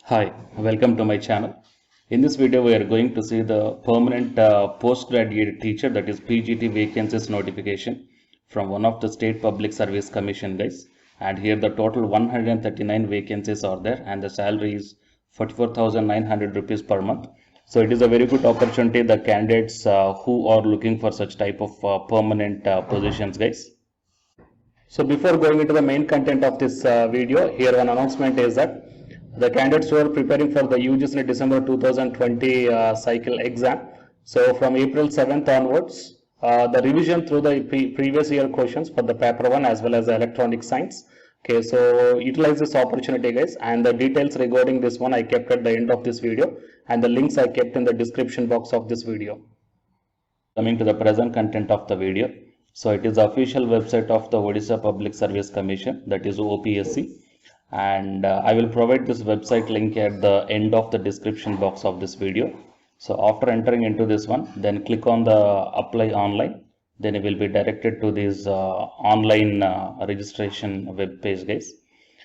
Hi, welcome to my channel. In this video, we are going to see the permanent postgraduate teacher, that is PGT vacancies notification from one of the state public service commission guys. And here the total 139 vacancies are there, and the salary is 44,900 rupees per month. So it is a very good opportunity the candidates who are looking for such type of permanent positions guys. So before going into the main content of this video, here one announcement is that the candidates who are preparing for the UGC December 2020 cycle exam. So from April 7th onwards, the revision through the previous year questions for the paper 1 as well as the electronic science. Okay, so utilize this opportunity guys, and the details regarding this one I kept at the end of this video, and the links I kept in the description box of this video. Coming to the present content of the video. So it is the official website of the Odisha Public Service Commission, that is OPSC, and I will provide this website link at the end of the description box of this video. So after entering into this one, then click on the apply online, then it will be directed to this online registration web page guys.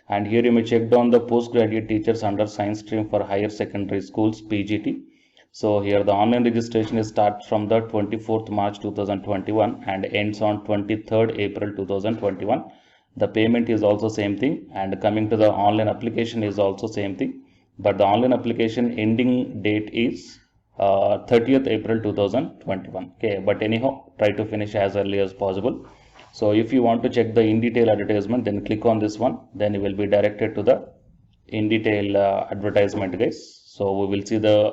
And here you may check down the postgraduate teachers under science stream for higher secondary schools PGT. So here the online registration is starts from the 24th March 2021 and ends on 23rd April 2021. The payment is also same thing, and coming to the online application is also same thing, but the online application ending date is 30th April 2021. Okay, but anyhow, try to finish as early as possible. So if you want to check the in detail advertisement, then click on this one, then you will be directed to the in detail advertisement guys. So we will see the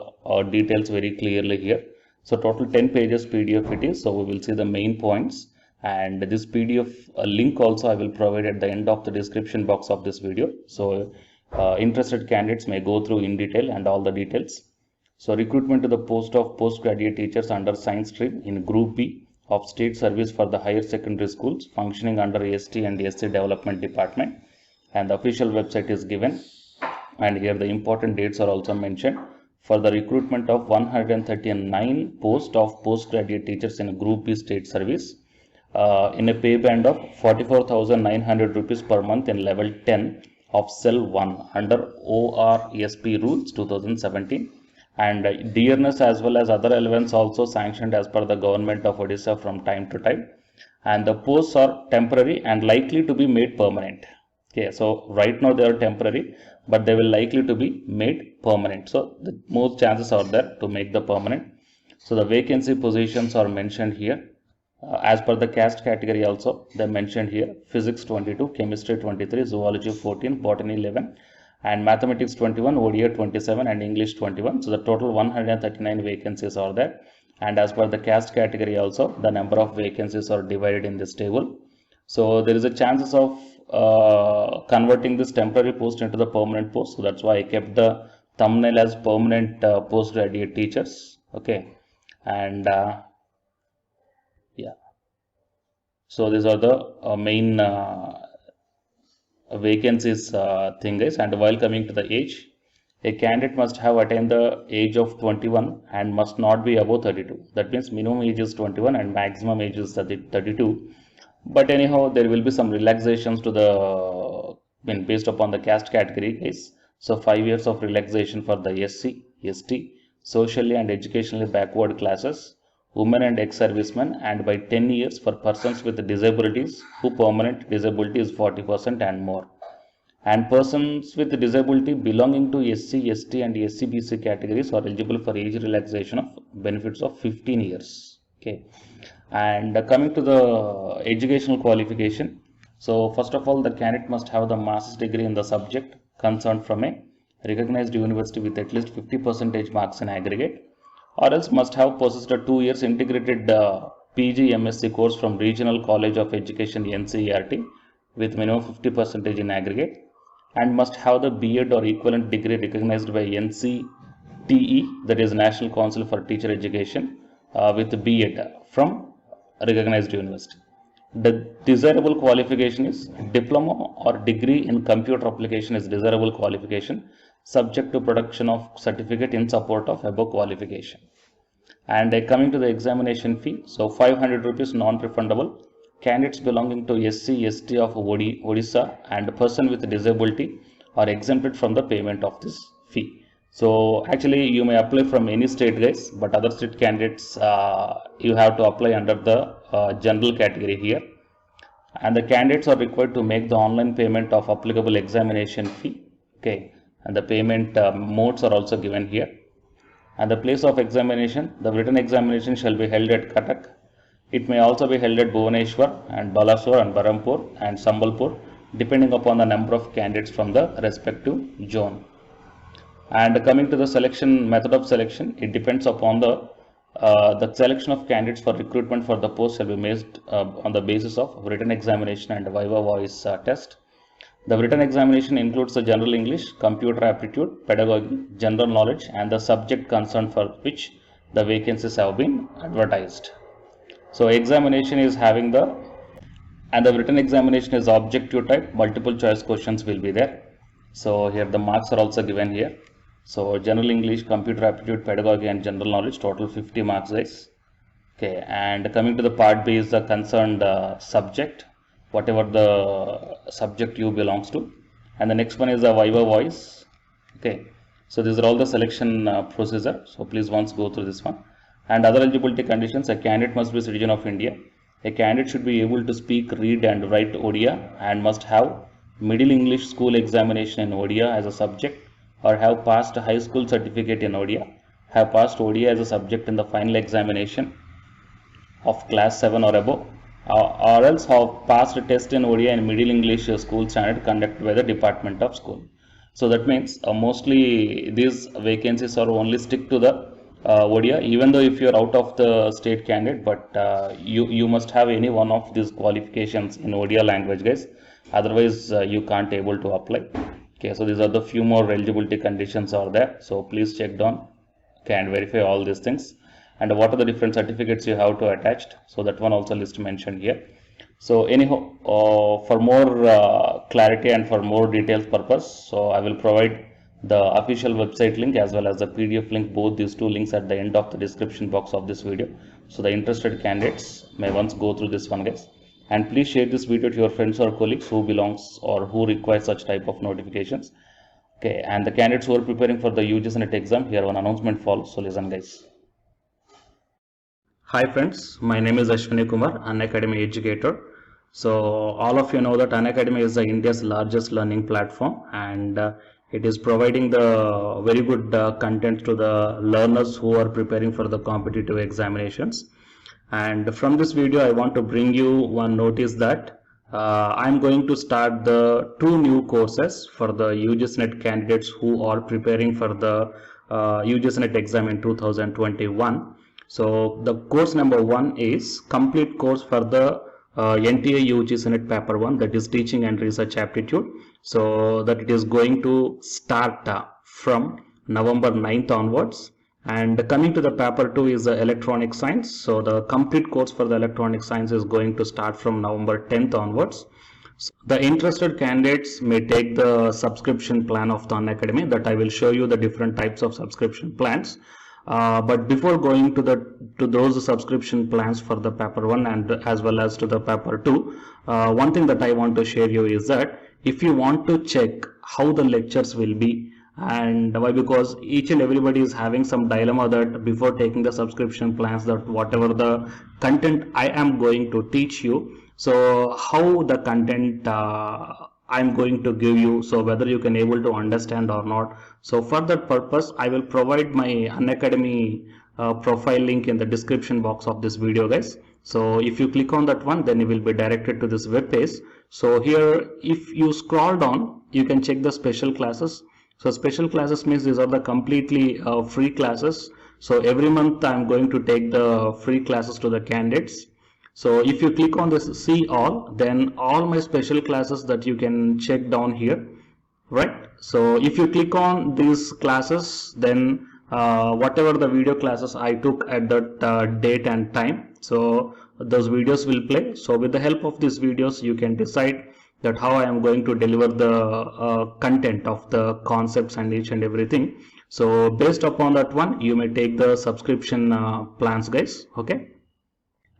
details very clearly here. So total 10 pages PDF it is. So we will see the main points, and this PDF link also I will provide at the end of the description box of this video. So interested candidates may go through in detail and all the details. So recruitment to the post of postgraduate teachers under science stream in Group B of state service for the higher secondary schools functioning under ST and SC development department, and the official website is given. And here the important dates are also mentioned for the recruitment of 139 posts of postgraduate teachers in Group B state service in a pay band of 44,900 rupees per month in level 10 of cell 1 under ORSP rules 2017, and dearness as well as other elements also sanctioned as per the government of Odisha from time to time, and the posts are temporary and likely to be made permanent. Okay, so right now they are temporary, but they will likely to be made permanent. So the most chances are there to make the permanent. So the vacancy positions are mentioned here. As per the caste category also, they mentioned here: physics 22, chemistry 23, zoology 14, botany 11, and mathematics 21, ODA 27, and English 21. So the total 139 vacancies are there. And as per the caste category also, the number of vacancies are divided in this table. So there is a chances of converting this temporary post into the permanent post. So that's why I kept the thumbnail as permanent postgraduate teachers. Okay, and yeah, so these are the main vacancies thing guys. And while coming to the age, a candidate must have attained the age of 21 and must not be above 32. That means minimum age is 21 and maximum age is 32. But anyhow, there will be some relaxations to the based upon the caste category guys. So 5 years of relaxation for the SC, ST, socially and educationally backward classes, women and ex-servicemen, and by 10 years for persons with disabilities who permanent disability is 40% and more, and persons with disability belonging to SC, ST and SCBC categories are eligible for age relaxation of benefits of 15 years. Okay, and coming to the educational qualification. So first of all, the candidate must have the master's degree in the subject concerned from a recognized university with at least 50% marks in aggregate, or else must have possessed a 2 years integrated PG MSc course from Regional College of Education NCERT with minimum 50% in aggregate, and must have the B.Ed or equivalent degree recognized by NCTE, that is National Council for Teacher Education, with B.Ed from recognized university. The desirable qualification is diploma or degree in computer application is desirable qualification, subject to production of certificate in support of above qualification. And coming to the examination fee, so 500 rupees non-refundable. Candidates belonging to SC, ST of Odisha and person with disability are exempted from the payment of this fee. So actually you may apply from any state guys, but other state candidates you have to apply under the general category here. And the candidates are required to make the online payment of applicable examination fee. Okay, and the payment modes are also given here. And the place of examination, the written examination shall be held at Cuttack. It may also be held at Bhubaneswar and Balasore and Berhampur and Sambalpur, depending upon the number of candidates from the respective zone. And coming to the selection, method of selection, it depends upon the selection of candidates for recruitment for the post shall be made on the basis of written examination and viva voice test. The written examination includes the general English, computer aptitude, pedagogy, general knowledge, and the subject concerned for which the vacancies have been advertised. So examination is having the written examination is objective type, multiple choice questions will be there. So here the marks are also given here. So general English, computer aptitude, pedagogy and general knowledge, total 50 marks guys. Okay, and coming to the part B is the concerned subject, whatever the subject you belongs to. And the next one is the viva voice. Okay, so these are all the selection procedure. So please once go through this one. And other eligibility conditions, a candidate must be a citizen of India. A candidate should be able to speak, read and write Odia and must have middle English school examination in Odia as a subject, or have passed a high school certificate in Odia, have passed Odia as a subject in the final examination of class 7 or above, or else have passed a test in Odia in middle English school standard conducted by the Department of School. So that means mostly these vacancies are only stick to the Odia, even though if you are out of the state candidate, but you must have any one of these qualifications in Odia language guys, otherwise you can't able to apply. Okay, so these are the few more eligibility conditions are there, so please check down, okay, and verify all these things. And what are the different certificates you have to attach, so that one also list mentioned here. So anyhow, for more clarity and for more details purpose, so I will provide the official website link as well as the PDF link, both these two links at the end of the description box of this video. So the interested candidates may once go through this one guys. And please share this video to your friends or colleagues who belongs or who require such type of notifications. Okay, and the candidates who are preparing for the UGC NET exam, here one announcement follows, so listen guys. Hi friends, my name is Ashwini Kumar, Unacademy educator. So all of you know that Unacademy is India's largest learning platform, and it is providing the very good content to the learners who are preparing for the competitive examinations. And from this video I want to bring you one notice that I'm going to start the 2 new courses for the UGC NET candidates who are preparing for the UGC NET exam in 2021. So the course number 1 is complete course for the NTA UGC NET paper 1, that is teaching and research aptitude. So that it is going to start from November 9th onwards. And coming to the paper 2 is the electronic science. So the complete course for the electronic science is going to start from November 10th onwards. So the interested candidates may take the subscription plan of the Unacademy, that I will show you the different types of subscription plans. But before going to those subscription plans for the paper 1 and as well as to the paper 2, one thing that I want to share you is that if you want to check how the lectures will be, and why, because each and everybody is having some dilemma that before taking the subscription plans, that whatever the content I am going to teach you, so how the content I'm going to give you, so whether you can able to understand or not. So for that purpose I will provide my Unacademy profile link in the description box of this video guys. So if you click on that one, then you will be directed to this web page. So here if you scroll down, you can check the special classes. So special classes means these are the completely free classes. So every month I'm going to take the free classes to the candidates. So if you click on this see all, then all my special classes that you can check down here, right? So if you click on these classes, then whatever the video classes I took at that date and time, so those videos will play. So with the help of these videos you can decide that how I am going to deliver the content of the concepts and each and everything. So based upon that one, you may take the subscription plans guys, okay?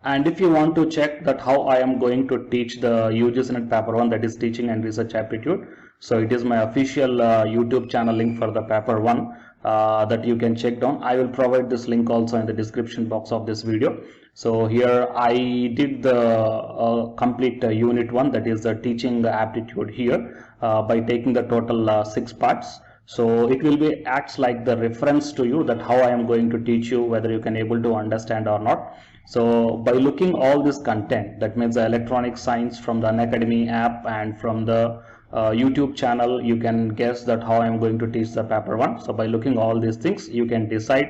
And if you want to check that how I am going to teach the UGC NET paper 1, that is teaching and research aptitude, so it is my official YouTube channel link for the paper 1 that you can check down. I will provide this link also in the description box of this video. So here I did the complete unit 1, that is the teaching aptitude here by taking the total 6 parts. So it will be acts like the reference to you that how I am going to teach you, whether you can able to understand or not. So by looking all this content, that means the electronic science from the Unacademy app and from the YouTube channel, you can guess that how I am going to teach the paper 1. So by looking all these things, you can decide